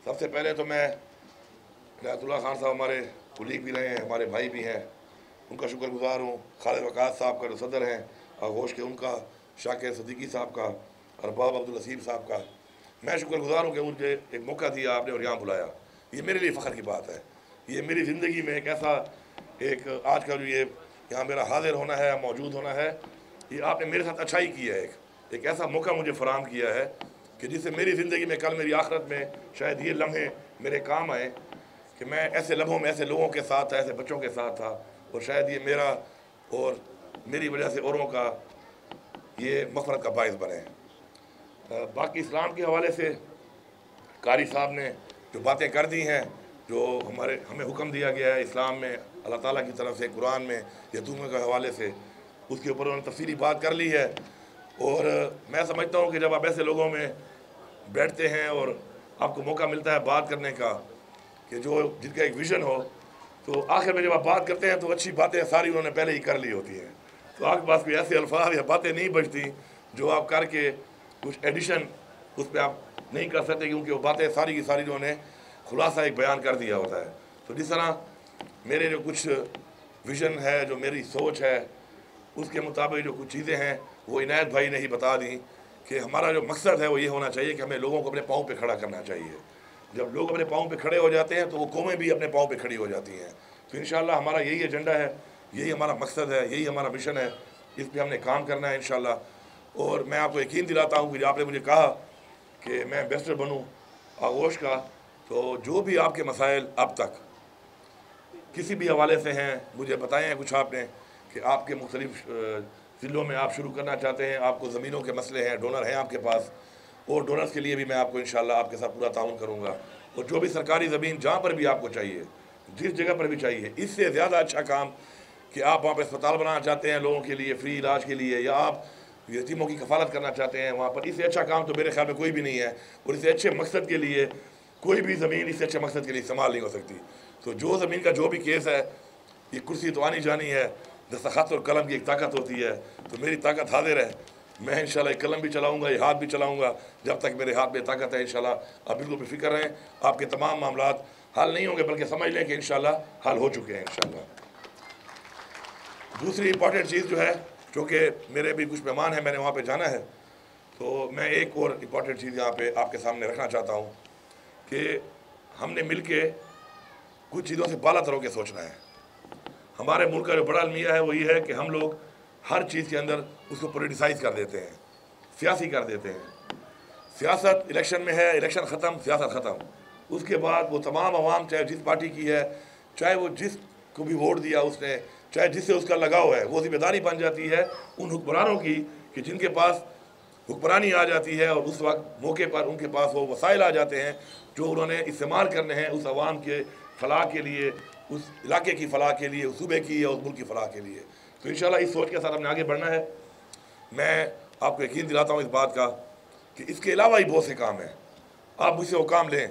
सबसे पहले तो मैं इनायतुल्लाह खान साहब हमारे कुलीग भी रहे हैं, हमारे भाई भी हैं, उनका शुक्रगुजार हूँ। खालिद वक़ास साहब का जो सदर हैं आगोश के, उनका, शाकिर सदीकी साहब का, अरबाब अब्दुल नसीर साहब का मैं शुक्रगुजार हूँ कि मुझे एक मौका दिया आपने और यहाँ बुलाया। ये मेरे लिए फ़ख्र की बात है। ये मेरी ज़िंदगी में एक ऐसा एक आज का जो ये यहाँ मेरा हाजिर होना है, मौजूद होना है, ये आपने मेरे साथ अच्छाई की है। एक ऐसा मौका मुझे फराहम किया है कि जिससे मेरी ज़िंदगी में कल मेरी आखिरत में शायद ये लम्हे मेरे काम आए कि मैं ऐसे लम्हों में ऐसे लोगों के साथ था, ऐसे बच्चों के साथ था, और शायद ये मेरा और मेरी वजह से औरों का ये मग़फ़रत का बाइस बने। बाकी इस्लाम के हवाले से कारी साहब ने जो बातें कर दी हैं, जो हमें हुक्म दिया गया है इस्लाम में अल्लाह ताला की तरफ से कुरान में यतीमों के हवाले से, उसके ऊपर उन्होंने तफसीली बात कर ली है। और मैं समझता हूँ कि जब आप ऐसे लोगों में बैठते हैं और आपको मौका मिलता है बात करने का कि जो जिनका एक विज़न हो, तो आखिर में जब आप बात करते हैं तो अच्छी बातें सारी उन्होंने पहले ही कर ली होती हैं। तो आपके पास कोई ऐसे अल्फाज या बातें नहीं बचती जो आप करके कुछ एडिशन उस पर आप नहीं कर सकते, क्योंकि वो बातें सारी की सारी उन्होंने खुलासा एक बयान कर दिया होता है। तो जिस तरह मेरे जो कुछ विज़न है, जो मेरी सोच है, उसके मुताबिक जो कुछ चीज़ें हैं वो इनायत भाई ने ही बता दी कि हमारा जो मकसद है वो ये होना चाहिए कि हमें लोगों को अपने पाँव पे खड़ा करना चाहिए। जब लोग अपने पाँव पे खड़े हो जाते हैं तो वो कौमें भी अपने पाँव पे खड़ी हो जाती हैं। तो इंशाअल्लाह हमारा यही एजेंडा है, यही हमारा मकसद है, यही हमारा मिशन है, इस पर हमने काम करना है इंशाअल्लाह। और मैं आपको यकीन दिलाता हूँ कि आपने मुझे कहा कि मैं एम्बेसडर बनूँ आगोश का, तो जो भी आपके मसाइल अब तक किसी भी हवाले से हैं मुझे बताए हैं कुछ आपने कि आपके मुख्तलिफ ज़िलों में आप शुरू करना चाहते हैं, आपको ज़मीनों के मसले हैं, डोनर हैं आपके पास, और डोनर्स के लिए भी मैं आपको इंशाअल्लाह आपके साथ पूरा ताउन करूँगा। और जो भी सरकारी ज़मीन जहाँ पर भी आपको चाहिए, जिस जगह पर भी चाहिए, इससे ज़्यादा अच्छा काम कि आप वहाँ पर अस्पताल बनाना चाहते हैं लोगों के लिए फ्री इलाज के लिए, या आप यतीमों की कफ़ालत करना चाहते हैं वहाँ पर, इससे अच्छा काम तो मेरे ख्याल में कोई भी नहीं है। और इससे अच्छे मकसद के लिए कोई भी ज़मीन इससे अच्छे मकसद के लिए इस्तेमाल नहीं हो सकती। तो जो ज़मीन का जो भी केस है, ये कुर्सी तो आनी जानी है, दस्तखत और कलम की एक ताकत होती है। तो मेरी ताकत हाजिर है, मैं इंशाल्लाह एक कलम भी चलाऊँगा, ये हाथ भी चलाऊँगा जब तक मेरे हाथ में ताकत है इंशाल्लाह। आप बिल्कुल बेफिक्र रहें, आपके तमाम मामलात हल नहीं होंगे बल्कि समझ लें कि इंशाल्लाह हल हो चुके हैं इंशाल्लाह। दूसरी इंपॉर्टेंट चीज़ जो है, चूँकि मेरे भी कुछ मेहमान हैं, मैंने वहाँ पे जाना है, तो मैं एक और इम्पॉर्टेंट चीज़ यहाँ पे आपके सामने रखना चाहता हूँ कि हमने मिल के कुछ चीज़ों से बाला तर होकर सोचना है। हमारे मुल्क का जो बड़ा अलमिया है वो ये है कि हम लोग हर चीज़ के अंदर उसको पोलिटिसाइज़ कर देते हैं, सियासी कर देते हैं। सियासत इलेक्शन में है, इलेक्शन ख़त्म, सियासत ख़त्म। उसके बाद वो तमाम अवाम, चाहे जिस पार्टी की है, चाहे वो जिसको भी वोट दिया उसने, चाहे जिससे उसका लगाव है, वो जिम्मेदारी बन जाती है उन हुक्मरानों की कि जिनके पास हुक्मरानी आ जाती है और उस वक्त मौके पर उनके पास वो वसाइल आ जाते हैं जो उन्होंने इस्तेमाल करने हैं उस अवाम के फलाह के लिए, उस इलाके की फ़लाह के लिए, उस सूबे की या उस मुल्क की फ़लाह के लिए। तो इंशाल्लाह इस सोच के साथ हमने आगे बढ़ना है। मैं आपको यकीन दिलाता हूँ इस बात का कि इसके अलावा ही बहुत से काम हैं। आप मुझसे वो काम लें।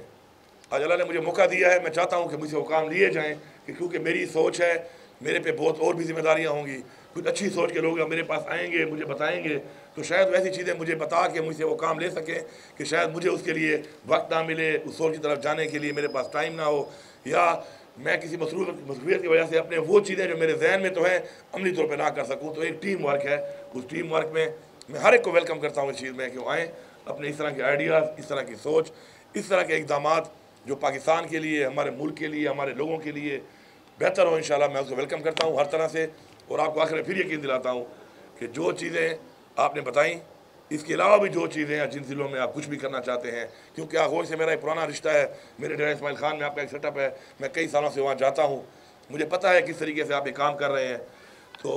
आज अल्लाह ने मुझे मौका दिया है, मैं चाहता हूँ कि मुझसे वो काम लिए जाएँ, कि क्योंकि मेरी सोच है, मेरे पे बहुत और भी जिम्मेदारियाँ होंगी। कुछ अच्छी सोच के लोग मेरे पास आएंगे, मुझे बताएंगे, तो शायद वैसी चीज़ें मुझे बता के मुझसे वो काम ले सकें कि शायद मुझे उसके लिए वक्त ना मिले, उस सोच की तरफ जाने के लिए मेरे पास टाइम ना हो, या मैं किसी मसरूफियत की वजह से अपने वो चीज़ें जो मेरे जहन में तो हैं अमली तौर पर ना कर सकूँ। तो एक टीम वर्क है, उस टीम वर्क में मैं हर एक को वेलकम करता हूँ इस चीज़ में कि वो आएँ, अपने इस तरह के आइडियाज़, इस तरह की सोच, इस तरह के इक़दाम जो पाकिस्तान के लिए, हमारे मुल्क के लिए, हमारे लोगों के लिए बेहतर हो, इंशाल्लाह मैं उसको वेलकम करता हूँ हर तरह से। और आपको आखिर में फिर यकीन दिलाता हूँ कि जो चीज़ें आपने बताई, इसके अलावा भी जो चीज़ें हैं जिन ज़िलों में आप कुछ भी करना चाहते हैं, क्योंकि आगोश से मेरा एक पुराना रिश्ता है, मेरे डेरा इस्माइल खान में आपका एक सेटअप है, मैं कई सालों से वहाँ जाता हूँ, मुझे पता है किस तरीके से आप ये काम कर रहे हैं। तो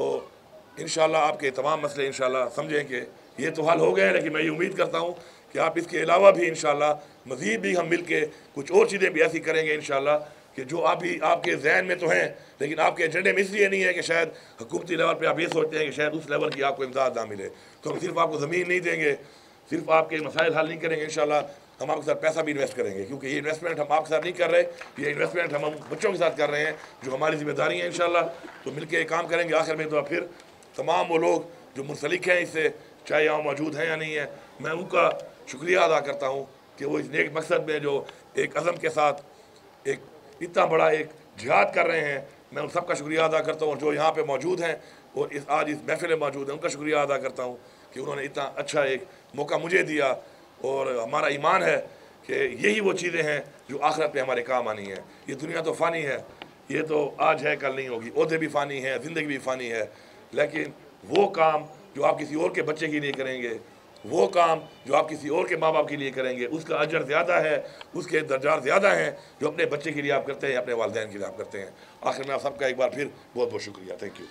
इंशाल्लाह आपके तमाम मसले इंशाल्लाह समझें कि ये तो हल हो गए हैं, लेकिन मैं ये उम्मीद करता हूँ कि आप इसके अलावा भी इंशाल्लाह मज़ीद भी हम मिल के कुछ और चीज़ें भी ऐसी करेंगे इंशाल्लाह कि जो अभी आपके जहन में तो हैं, लेकिन आपके एजेंडे में इसलिए नहीं है कि शायद हुकूमती लेवल पे आप ये सोचते हैं कि शायद उस लेवल की आपको इमदाद ना मिले। तो हम सिर्फ आपको ज़मीन नहीं देंगे, सिर्फ आपके मसाइल हल नहीं करेंगे, इंशाल्लाह हम आपके साथ पैसा भी इन्वेस्ट करेंगे, क्योंकि ये इन्वेस्टमेंट हम आपके साथ नहीं कर रहे, ये इन्वेस्टमेंट हम बच्चों के साथ कर रहे हैं जो हमारी जिम्मेदारी है इंशाल्लाह। तो मिल के काम करेंगे। आखिर में तो फिर तमाम वो लोग जो मुंसलिक हैं इससे, चाहे यहाँ मौजूद हैं या नहीं है, मैं उनका शुक्रिया अदा करता हूँ कि वो इस नेक मकसद में जो एक अज़म के साथ एक इतना बड़ा एक जिहाद कर रहे हैं। मैं उन सबका शुक्रिया अदा करता हूँ, और जो यहाँ पे मौजूद हैं और आज इस महफिल में मौजूद हैं, उनका शुक्रिया अदा करता हूँ कि उन्होंने इतना अच्छा एक मौका मुझे दिया। और हमारा ईमान है कि यही वो चीज़ें हैं जो आखिरत में हमारे काम आनी है। ये दुनिया तो फ़ानी है, ये तो आज है कल नहीं होगी, ओहदे भी फ़ानी है, ज़िंदगी भी फ़ानी है, लेकिन वो काम जो आप किसी और के बच्चे के लिए करेंगे, वो काम जो आप किसी और के माँ बाप के लिए करेंगे, उसका अजर ज़्यादा है, उसके दर्जात ज़्यादा हैं जो अपने बच्चे के लिए आप करते हैं, अपने वालिदैन के लिए आप करते हैं। आखिर में आप सबका एक बार फिर बहुत बहुत शुक्रिया। Thank you.